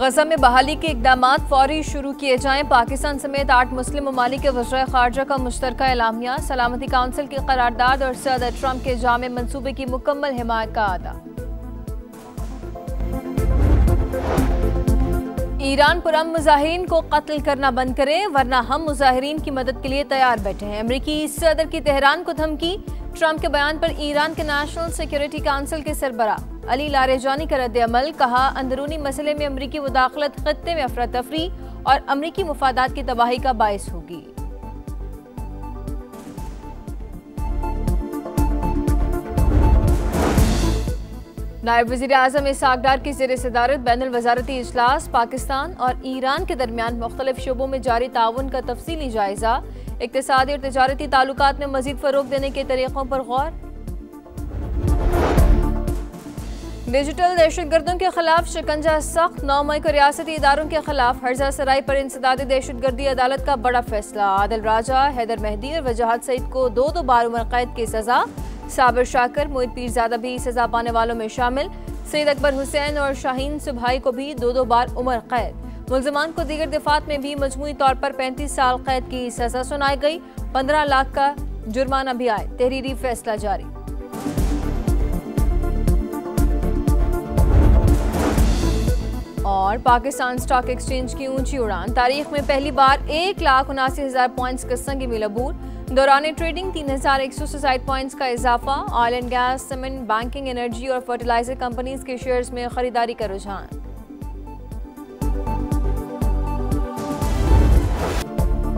गजा में बहाली के इकदामात फौरी शुरू किए जाएं। पाकिस्तान समेत 8 मुस्लिम ममालिक के वज़ीर ख़ारजा का मुश्तरका एलामिया। सलामती काउंसिल की करारदाद और सदर ट्रंप के जामे मंसूबे की मुकम्मल हिमायत का अदा। ईरान पुरअमन मुजाहिरीन को कत्ल करना बंद करे वरना हम मुजाहिरीन की मदद के लिए तैयार बैठे हैं। अमरीकी सदर की तेहरान को धमकी। ट्रंप के बयान पर ईरान के नेशनल सिक्योरिटी काउंसिल के सरबराह अली लारेजानी का रद्द-ए-अमल। कहा, अंदरूनी मसले में अमरीकी मुदाखलत खत्ते में अफरा तफरी और अमरीकी मुफादात की तबाही का बायस होगी। नायब वज़ीर आज़म इसहाक डार की ज़ेर सदारत बैनुल वज़ारती इजलास। पाकिस्तान और ईरान के दरमियान मुख्तलिफ शोबों में जारी ताउन का तफसीली जायजा। इक़्तिसादी और तिजारती ताल्लुकात में मज़ीद फ़रोग़ देने के तरीक़ों पर गौर। डिजिटल दहशतगर्दों के खिलाफ शिकंजा सख्त। 9 मई को रियासती इदारों के खिलाफ हर्जा सराय पर इंसदादी दहशतगर्दी अदालत का बड़ा फैसला। आदिल राजा, हैदर मेहदी और वजाहत सईद को 2 बार उम्र कैद की सजा। साबिर शाकर, मोहित पीरजादा भी सजा पाने वालों में शामिल। सईद अकबर हुसैन और शाहीन सुभाई को भी 2 बार उम्र कैद। मुल्ज़िमान को दीगर दफात में भी मजमूई तौर पर 35 साल कैद की सजा सुनाई गई। 15 लाख का जुर्माना भी आए। तहरीरी फैसला जारी। और पाकिस्तान स्टॉक एक्सचेंज की ऊंची उड़ान। तारीख में पहली बार 1,79,000 पॉइंट्स का संग मिल अबूर। दौरान ट्रेडिंग 3,167 पॉइंट्स का इजाफा। Oil and gas, cement, banking, energy और फर्टिलाइजर कंपनीज के शेयर्स में खरीदारी का रुझान।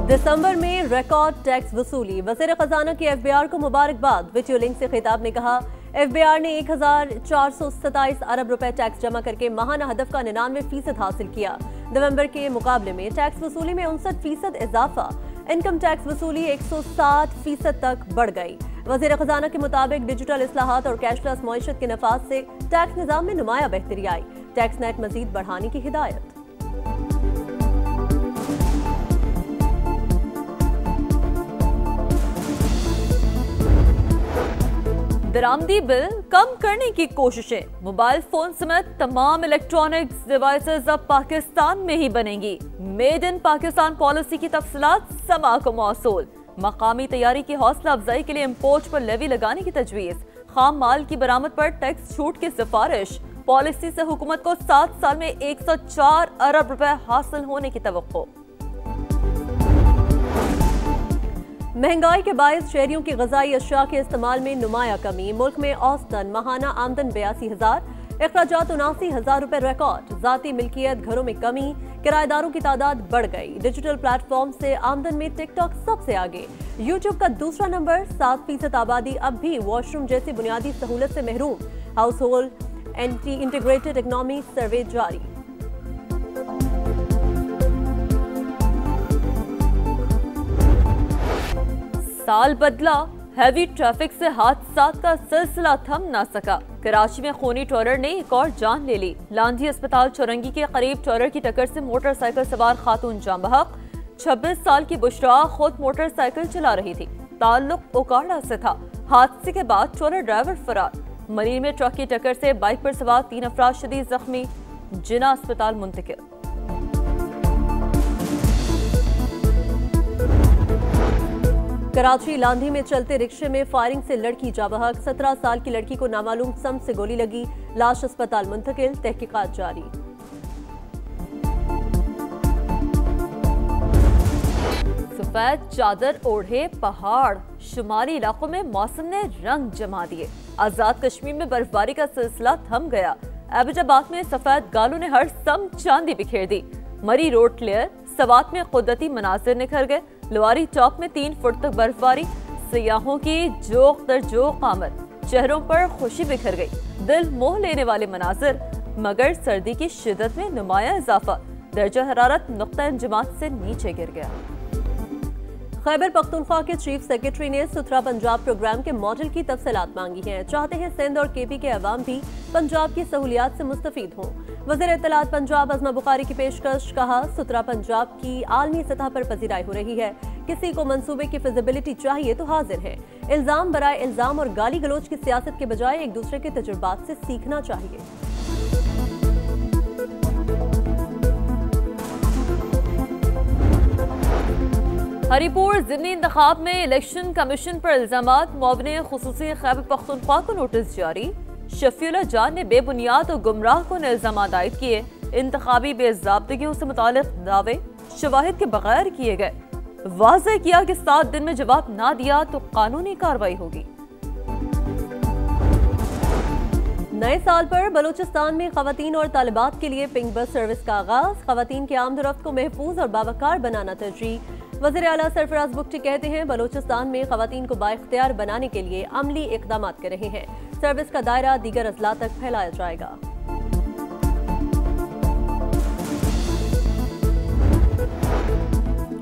दिसंबर में रिकॉर्ड टैक्स वसूली। वज़ीर खजाना की एफबीआर को मुबारकबाद। वीडियो लिंक से खिताब में कहा, एफबीआर ने 1,427 अरब रुपए टैक्स जमा करके माहाना हदफ का 99% हासिल किया। नवंबर के मुकाबले में टैक्स वसूली में 59% इजाफा। इनकम टैक्स वसूली 160% तक बढ़ गई। वज़ीर खजाना के मुताबिक डिजिटल इस्लाहात और कैशलेस मईशत के नफाज से टैक्स निज़ाम में नुमाया बेहतरी आई। टैक्स नेट मजीद बढ़ाने की हिदायत। दरामदी बिल कम करने की कोशिशें। मोबाइल फोन समेत तमाम इलेक्ट्रॉनिक्स डिवाइसेस अब पाकिस्तान में ही बनेंगी। मेड इन पाकिस्तान पॉलिसी की तफसीलात समा को मौसूल। मकामी तैयारी की हौसला अफजाई के लिए इम्पोर्ट पर लेवी लगाने की तजवीज़। खाम माल की बरामद पर टैक्स छूट की सिफारिश। पॉलिसी से हुकूमत को 7 साल में 104 अरब रुपए हासिल होने की तवक्को। महंगाई के बायस शहरियों की ग़िज़ाई अशिया के इस्तेमाल में नुमाया कमी। मुल्क में औसतन माहाना आमदन 82,000, अखराजात 79,000 रुपए रिकॉर्ड। ज़ाती मिल्कियत घरों में कमी, किराएदारों की तादाद बढ़ गई। डिजिटल प्लेटफॉर्म से आमदन में टिकटॉक सबसे आगे। यूट्यूब का दूसरा नंबर। 7% आबादी अब भी वॉशरूम जैसी बुनियादी सहूलत से महरूम। हाउस होल्ड एंटी इंटीग्रेटेड इकनॉमी सर्वे जारी। साल बदला, हैवी ट्रैफिक से हादसात का सिलसिला थम ना सका। कराची में खूनी ट्रॉलर ने एक और जान ले ली। लांधी अस्पताल चौरंगी के करीब ट्रॉलर की टक्कर से मोटरसाइकिल सवार खातून जान बहक। 26 साल की बुशरा खुद मोटरसाइकिल चला रही थी। ताल्लुक ओकाड़ा से था। हादसे के बाद ट्रॉलर ड्राइवर फरार। मरीन में ट्रक की टक्कर से बाइक पर सवार 3 अफराद शदीद जख्मी। जिना अस्पताल मुंतकिल। कराची लांधी में चलते रिक्शे में फायरिंग से लड़की जा बहक। 17 साल की लड़की को नामालूम सम से गोली लगी। लाश अस्पताल मुंतकिल। तहकीकात जारी। सफेद चादर ओढ़े पहाड़। शुमारी इलाकों में मौसम ने रंग जमा दिए। आजाद कश्मीर में बर्फबारी का सिलसिला थम गया। एबटाबाद में सफेद गालों ने हर सम चांदी बिखेर दी। मरी रोड क्लियर। सवात में कुदरती मनाजिर निखर गए। लवारी टॉप में 3 फुट तक बर्फबारी। सियाहों की जोक दर जोक आमद। चेहरों पर खुशी बिखर गई। दिल मोह लेने वाले मनाजिर, मगर सर्दी की शिद्दत में नुमाया इजाफा। दर्जा हरारत नुक्ता इंजमात से नीचे गिर गया। खैबर पख्तूनख्वा के चीफ सेक्रेटरी ने सुथरा पंजाब प्रोग्राम के मॉडल की तफसीलात मांगी हैं। चाहते हैं सिंध और केपी के अवाम भी पंजाब की सहूलियात से मुस्तफीद हों। वज़ीर इत्तलात पंजाब अज़मा बुखारी की पेशकश। कहा, सुथरा पंजाब की आलमी सतह पर पजीराई हो रही है। किसी को मंसूबे की फिजिबिलिटी चाहिए तो हाजिर है। इल्जाम बराए इल्जाम और गाली गलोच की सियासत के बजाय एक दूसरे के तजुर्बात से सीखना चाहिए। हरिपुर ज़िमनी इंतखाब में इलेक्शन कमीशन पर इल्जामात, मुआविन खुसूसी खैबर पख्तूनख्वा को नोटिस जारी। शफीउल्लाह जान ने बेबुनियाद और गुमराह को इल्जाम आयद किए। इंतखाबी बेज़ाब्तगियों से मुतालिक दावे शवाहिद के बगैर किए गए। वाज़ेह किया कि 7 दिन में जवाब ना दिया तो कानूनी कार्रवाई होगी। नए साल पर बलूचिस्तान में खवातीन और तालिबात के लिए पिंक बस सर्विस का आगाज। खवातीन के आमदरफ्त को महफूज और बावकार बनाना तरजीह। वज़ीर आला सरफराज बुगटी कहते हैं बलूचिस्तान में खवातीन को बाइख्तियार बनाने के लिए अमली इक़दाम कर रहे हैं। सर्विस का दायरा दीगर अजला तक फैलाया जाएगा।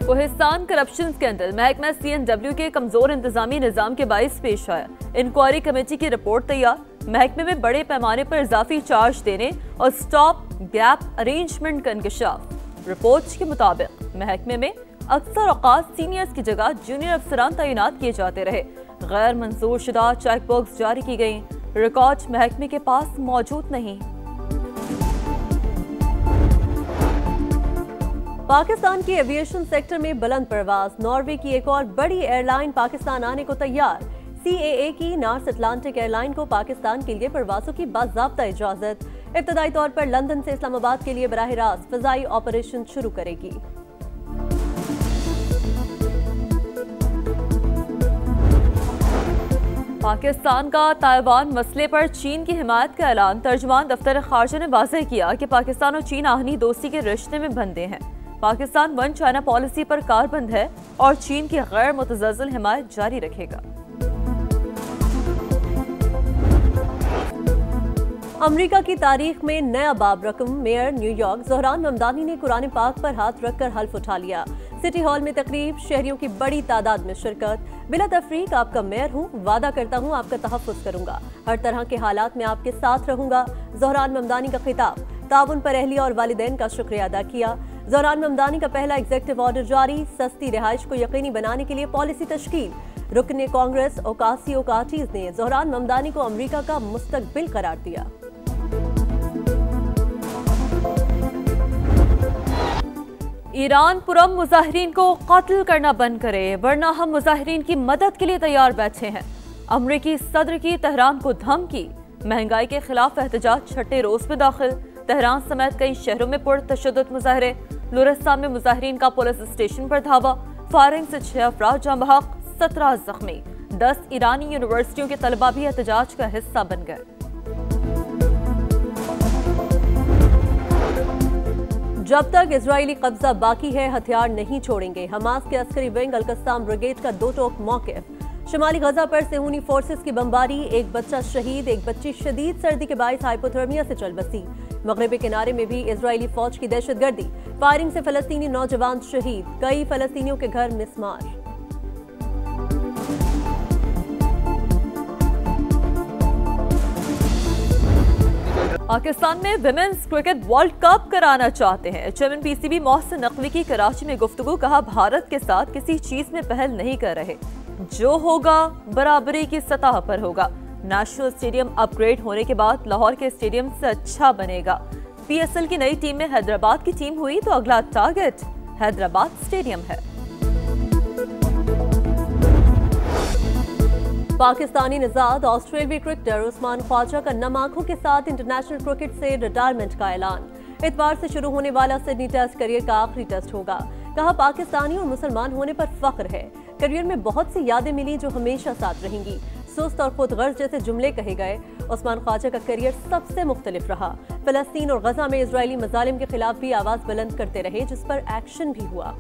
कोहिस्तान करप्शन स्कैंडल, महकमा CNW के कमजोर इंतजामी निजाम के बाइस पेश आया। इंक्वायरी कमेटी की रिपोर्ट तैयार। महकमे में बड़े पैमाने पर इजाफी चार्ज देने और स्टॉप गैप अरेंजमेंट का इंकशाफ। रिपोर्ट के मुताबिक महकमे में अक्सर औकात सीनियर्स की जगह जूनियर अफसरान तैनात किए जाते रहे। गैर मंजूर शुदा चेक बॉक्स जारी की गई। रिकॉर्ड महकमे के पास मौजूद नहीं। पाकिस्तान की एविएशन सेक्टर में बुलंद परवाज। नॉर्वे की एक और बड़ी एयरलाइन पाकिस्तान आने को तैयार। CAA की नॉर्थ अटलांटिक एयरलाइन को पाकिस्तान के लिए परवाजों की बाज़ाब्ता इजाजत। इब्तदाई तौर पर लंदन से इस्लामाबाद के लिए बराह रास्त फ़ज़ाई ऑपरेशन शुरू करेगी। पाकिस्तान का ताइवान मसले पर चीन की हिमायत का ऐलान। तर्जुमान दफ्तर खारजा ने वाज़ेह किया कि पाकिस्तान और चीन आहनी दोस्ती के रिश्ते में बंधे हैं। पाकिस्तान वन चाइना पॉलिसी पर कारबंद है और चीन की गैर मुतज़लज़ल हिमायत जारी रखेगा। अमेरिका की तारीख में नया बाब रकम। मेयर न्यूयॉर्क ज़ोहरान ममदानी ने कुरान पाक पर हाथ रखकर हल्फ उठा लिया। सिटी हॉल में तकरीब, शहरियों की बड़ी तादाद में शिरकत। बिला तफरीक आपका मेयर हूँ, वादा करता हूँ आपका तहफ़्फ़ुज़ करूँगा, हर तरह के हालात में आपके साथ रहूँगा। ज़ोहरान ममदानी का खिताब। ताउन पर अहलिया और वालिदैन का शुक्रिया अदा किया। ज़ोहरान ममदानी का पहला एग्जीक्यूटिव ऑर्डर जारी। सस्ती रिहाइश को यकीनी बनाने के लिए पॉलिसी तश्कील। रुकने कांग्रेस ओकासी ओकाटीज ने ज़ोहरान ममदानी को अमेरिका का मुस्तकबिल करार दिया। ईरान पुरम मुजाहिरीन को कत्ल करना बंद करे वरना हम मुजाहिरीन की मदद के लिए तैयार बैठे हैं। अमरीकी सदर की तेहरान को धमकी। महंगाई के खिलाफ एहतजाज छठे रोज में दाखिल। तेहरान समेत कई शहरों में पुरतशद्दुद मुजाहरे। लुरिस्तान में मुजाहिरीन का पुलिस स्टेशन पर धावा। फायरिंग से 6 अफराद जाँ बहक, 17 जख्मी। 10 ईरानी यूनिवर्सिटियों के तलबा भी एहतजाज का हिस्सा बन गए। जब तक इजरायली कब्जा बाकी है हथियार नहीं छोड़ेंगे। हमास के अस्करी विंग अल-कस्साम ब्रिगेड का दो टोक मौक़िफ़। शुमाली गजा पर सेहूनी फोर्सेस की बमबारी। एक बच्चा शहीद, एक बच्ची शदीद सर्दी के बायस हाइपोथर्मिया से चल बसी। मगरिबी किनारे में भी इजरायली फौज की दहशतगर्दी। फायरिंग से फलस्तीनी नौजवान शहीद, कई फलस्तीनियों के घर मिसमार। पाकिस्तान में विमेंस क्रिकेट वर्ल्ड कप कराना चाहते हैं। चेयरमैन PCB मोहसिन नकवी की कराची में गुफ्तगू। कहा भारत के साथ किसी चीज में पहल नहीं कर रहे, जो होगा बराबरी की सतह पर होगा। नेशनल स्टेडियम अपग्रेड होने के बाद लाहौर के स्टेडियम से अच्छा बनेगा। PSL की नई टीम में हैदराबाद की टीम हुई तो अगला टारगेट हैदराबाद स्टेडियम है। पाकिस्तानी निजाद ऑस्ट्रेलियाई क्रिकेटर उस्मान ख्वाजा का नम आंखों के साथ इंटरनेशनल क्रिकेट से रिटायरमेंट का ऐलान। इतवार से शुरू होने वाला सिडनी टेस्ट करियर का आखिरी टेस्ट होगा। कहा पाकिस्तानी और मुसलमान होने पर फख्र है। करियर में बहुत सी यादें मिली जो हमेशा साथ रहेंगी। सुस्त और खुदगर्ज जैसे जुमले कहे गए। उस्मान ख्वाजा का करियर सबसे मुख्तलिफ रहा। फलस्तीन और गजा में इजरायली मजालिम के खिलाफ भी आवाज बुलंद करते रहे, जिस पर एक्शन भी हुआ।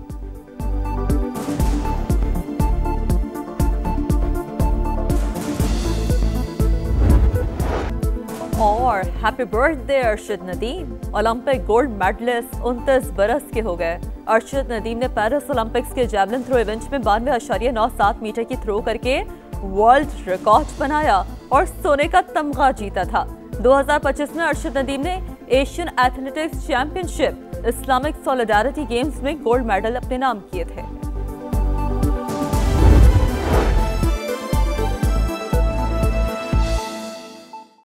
और happy birthday Arshad Nadeem. Olympic gold medalist 29 बरस के हो गए। अरशद नदीम ने पेरिस ओलंपिक्स के जैवलिन थ्रो इवेंट में 92.97 मीटर की थ्रो करके वर्ल्ड रिकॉर्ड बनाया और सोने का तमगा जीता था। 2025 में अरशद नदीम ने Asian athletics championship Islamic solidarity games में गोल्ड मेडल अपने नाम किए थे।